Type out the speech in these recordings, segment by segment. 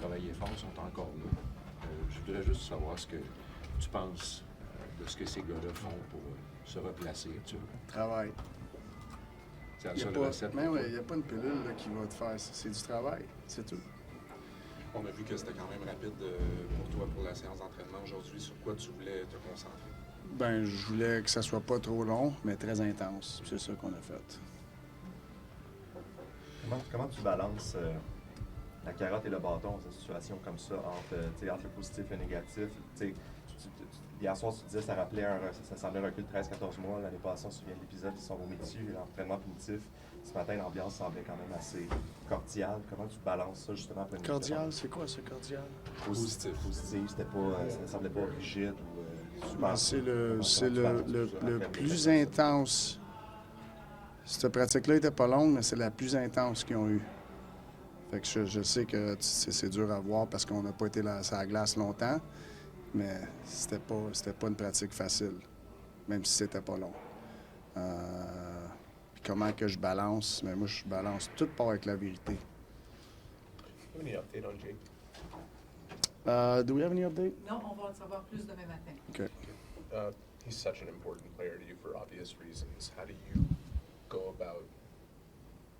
travaillé fort sont encore là. Je voudrais juste savoir ce que tu penses de ce que ces gars-là font pour se replacer actuellement. Travail. C'est la seule recette. Mais oui, il n'y a pas une pilule là, qui va te faire ça. C'est du travail, c'est tout. On a vu que c'était quand même rapide pour toi pour la séance d'entraînement aujourd'hui. Sur quoi tu voulais te concentrer? Ben, je voulais que ça soit pas trop long, mais très intense. C'est ça qu'on a fait. Comment tu balances la carotte et le bâton dans une situation comme ça, entre le positif et le négatif? Hier soir, tu disais ça rappelait ça semblait un recul de 13-14 mois. L'année passée, on se souvient de l'épisode, ils sont remis dessus, l'entraînement primitif. Ce matin, l'ambiance semblait quand même assez cordiale. Comment tu balances ça justement après une Cordial, c'est quoi ce cordial? Positif, c'était pas, ça ne semblait pas rigide ou super. C'est le plus intense. Cette pratique-là n'était pas longue, mais c'est la plus intense qu'ils ont eue. Fait que je sais que c'est dur à voir parce qu'on n'a pas été sur la glace longtemps, mais c'était pas une pratique facile, même si c'était pas long. Puis comment que je balance? Mais moi, je balance tout part avec la vérité. Any update on Jake? Do we have any update? Non, on va en savoir plus demain matin. OK. He's such an important player to you for obvious reasons. How do you go about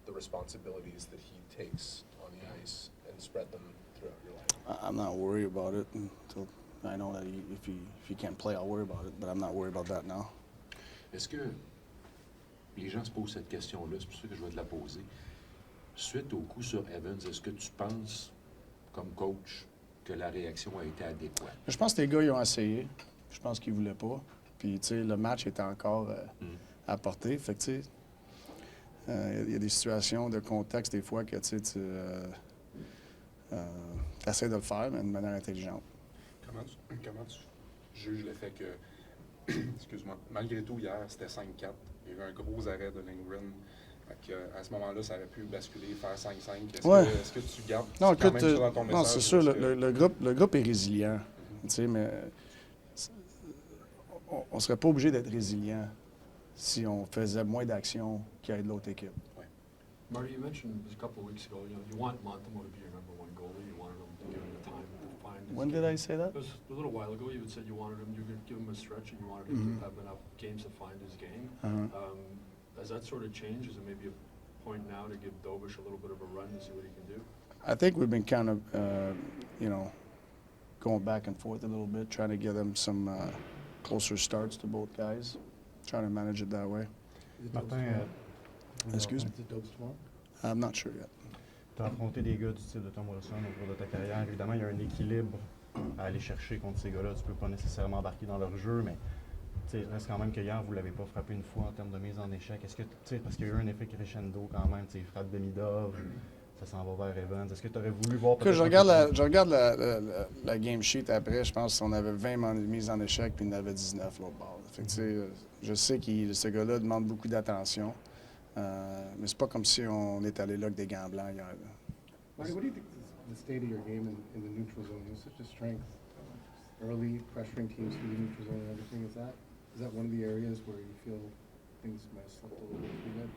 the responsibilities that he takes on the ice and spread them throughout your life? I'm not worried about it until I know that if he can't play, I'll worry about it, but I'm not worried about that now. Est-ce que les gens se posent cette question-là, c'est pour ça que je vais te la poser. Suite au coup sur Evans, est-ce que tu penses, comme coach, que la réaction a été adéquate? Je pense que les gars, ils ont essayé. Je pense qu'ils voulaient pas. Puis, tu sais, le match était encore à portée. Fait que, tu sais, il y a des situations de contexte, des fois, que, tu essaies de le faire, mais de manière intelligente. Comment tu juges le fait que, excuse-moi, malgré tout, hier, c'était 5-4. Il y a eu un gros arrêt de Lindgren. À ce moment-là, ça aurait pu basculer, faire 5-5. Est-ce que tu gardes non, quand même ça dans ton message? Non, c'est sûr, le groupe est résilient. Tu sais, mais on ne serait pas obligé d'être résilient si on faisait moins d'actions qui aident l'autre équipe. Marty, you mentioned a couple of weeks ago, you want Montemo to be your number one goalie. You wanted him to give him the time to find his When did I say that? It was a little while ago. You had said you wanted him, you could give him a stretch, and you wanted him to have enough games to find his game. Has that sort of changed? Is it maybe a point now to give Dobish a little bit of a run to see what he can do? I think we've been kind of, going back and forth a little bit, trying to give them some closer starts to both guys, trying to manage it that way. Martin, Excuse me? I'm not sure yet. tu as affronté des gars du style de Tom Wilson au cours de ta carrière. Évidemment, il y a un équilibre à aller chercher contre ces gars-là. Tu ne peux pas nécessairement embarquer dans leur jeu, mais il reste quand même que hier, vous ne l'avez pas frappé une fois en termes de mise en échec. Est-ce que, parce qu'il y a eu un effet crescendo quand même, il frappe Demidov, ça s'en va vers Evans. Est-ce que tu aurais voulu voir peut-être... Je regarde la game sheet après, je pense qu'on avait 20 mises en échec puis il en avait 19 l'autre bord. Fait que, je sais que ce gars-là demande beaucoup d'attention, mais c'est pas comme si on est allé là avec des gants blancs hier. Marty, what do you think the state of your game in the neutral zone? You have such a strength, early pressuring teams through the neutral zone and everything. Is that one of the areas where you feel things might have slipped a little bit for you?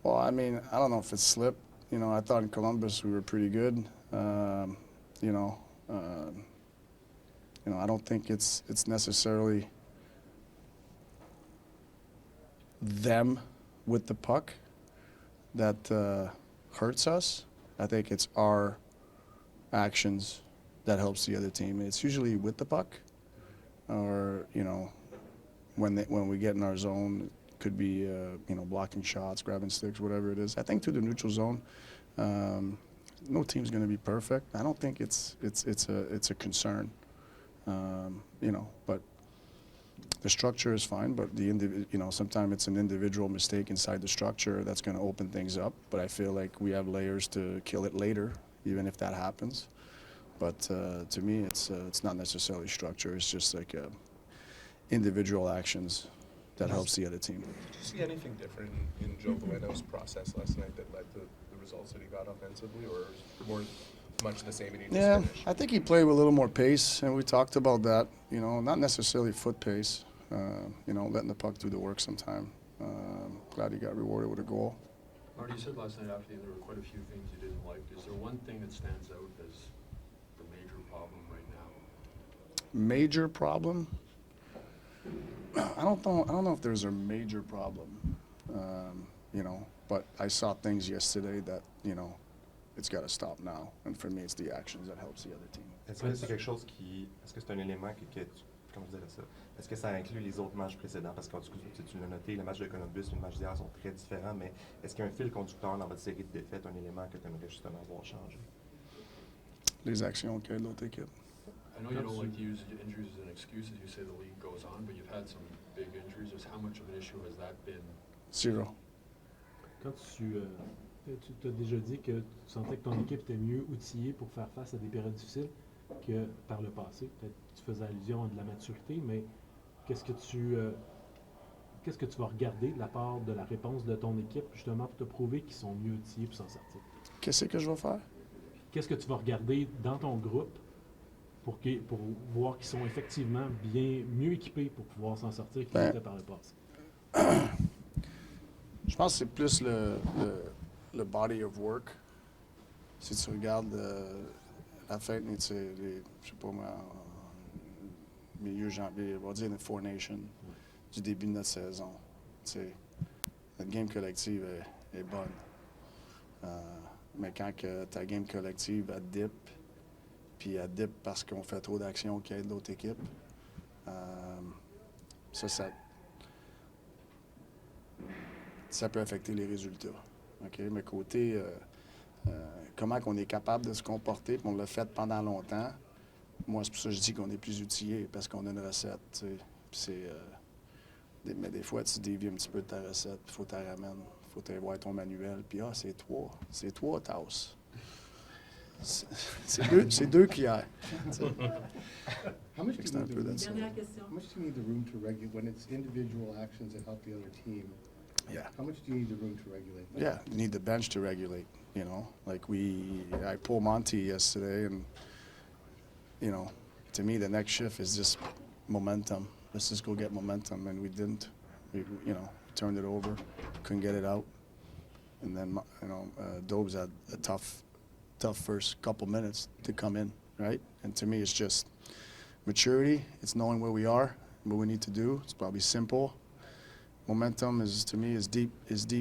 Well, I mean, I don't know if it's slipped. I thought in Columbus we were pretty good. I don't think it's necessarily them with the puck that hurts us. I think it's our actions that helps the other team. It's usually with the puck, or when we get in our zone. Could be, blocking shots, grabbing sticks, whatever it is. I think through the neutral zone, no team's going to be perfect. I don't think it's a concern, but the structure is fine. But sometimes it's an individual mistake inside the structure that's going to open things up. But I feel like we have layers to kill it later, even if that happens. But to me, it's not necessarily structure. It's just like individual actions that helps the other team. Did you see anything different in Joe Veleno's process last night that led to the results that he got offensively, or more much the same and he just finished? I think he played with a little more pace, and we talked about that. Not necessarily foot pace. Letting the puck do the work sometime. Glad he got rewarded with a goal. Marty, you said last night after the game there were quite a few things you didn't like. Is there one thing that stands out as the major problem right now? Major problem? I don't know if there's a major problem, you know, but I saw things yesterday that, you know, it's got to stop now. And for me, it's the actions that helps the other team. Est-ce que c'est quelque chose qui. Est-ce que c'est un élément comment je dirais ça? Est-ce que ça inclut les autres matchs précédents? Parce que tu l'as noté, le match de Columbus et le match d'hier sont très différents, mais est-ce qu'il y a un fil conducteur dans votre série de défaites, un élément que tu aimerais justement voir changer? Les actions qu'il y a de l'autre équipe. I know you don't like to use injuries as an excuse as you say the league goes on, but you've had some big injuries. Just how much of an issue has that been? 0. Quand tu t'as déjà dit que tu sentais que ton équipe était mieux outillée pour faire face à des périodes difficiles que par le passé. Peut-être que tu faisais allusion à de la maturité, mais qu'est-ce que tu vas regarder de la part de la réponse de ton équipe, justement, pour te prouver qu'ils sont mieux outillés pour s'en sortir? Qu'est-ce que je vais faire? Qu'est-ce que tu vas regarder dans ton groupe pour voir qu'ils sont effectivement mieux équipés pour pouvoir s'en sortir qu'ils étaient par le passé? Je pense que c'est plus le body of work. Si tu regardes la fête, je sais pas moi, milieu janvier, on va dire les Four Nations, du début de notre saison. Notre game collective est bonne. Mais quand que ta game collective, elle dip, puis elle dip parce qu'on fait trop d'actions qu'il y a d'autres équipes, ça peut affecter les résultats. Okay? Mais côté comment on est capable de se comporter, puis on l'a fait pendant longtemps, moi, c'est pour ça que je dis qu'on est plus outillé, parce qu'on a une recette. Mais des fois, tu dévies un petit peu de ta recette, puis il faut que tu la ramènes. Il faut que tu ailles voir ton manuel, puis c'est 3 tasses. C'est 2 cuillères. How much do C'est you un need peu the room? dans ça. Dernière question. How much do you need the room to regulate when it's individual actions that help the other team? Yeah. How much do you need the room to regulate? Yeah, you need the bench to regulate, you know. Like I pulled Monty yesterday, and, you know, to me, the next shift is just momentum. Let's just go get momentum, and we didn't. We turned it over, couldn't get it out. And then, Dobes had a tough first couple minutes to come in, right? And to me, it's just maturity. It's knowing where we are, what we need to do. It's probably simple. Momentum to me is deep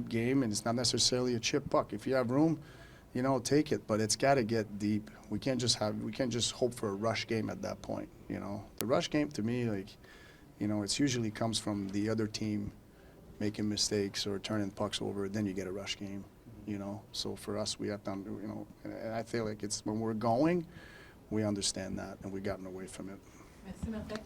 game, and it's not necessarily a chip puck. If you have room, take it, but it's got to get deep. We can't just hope for a rush game at that point. The rush game to me, it usually comes from the other team making mistakes or turning pucks over. Then you get a rush game. So for us, we have to, and I feel like it's when we're going, we understand that, and we've gotten away from it. Merci, Martin.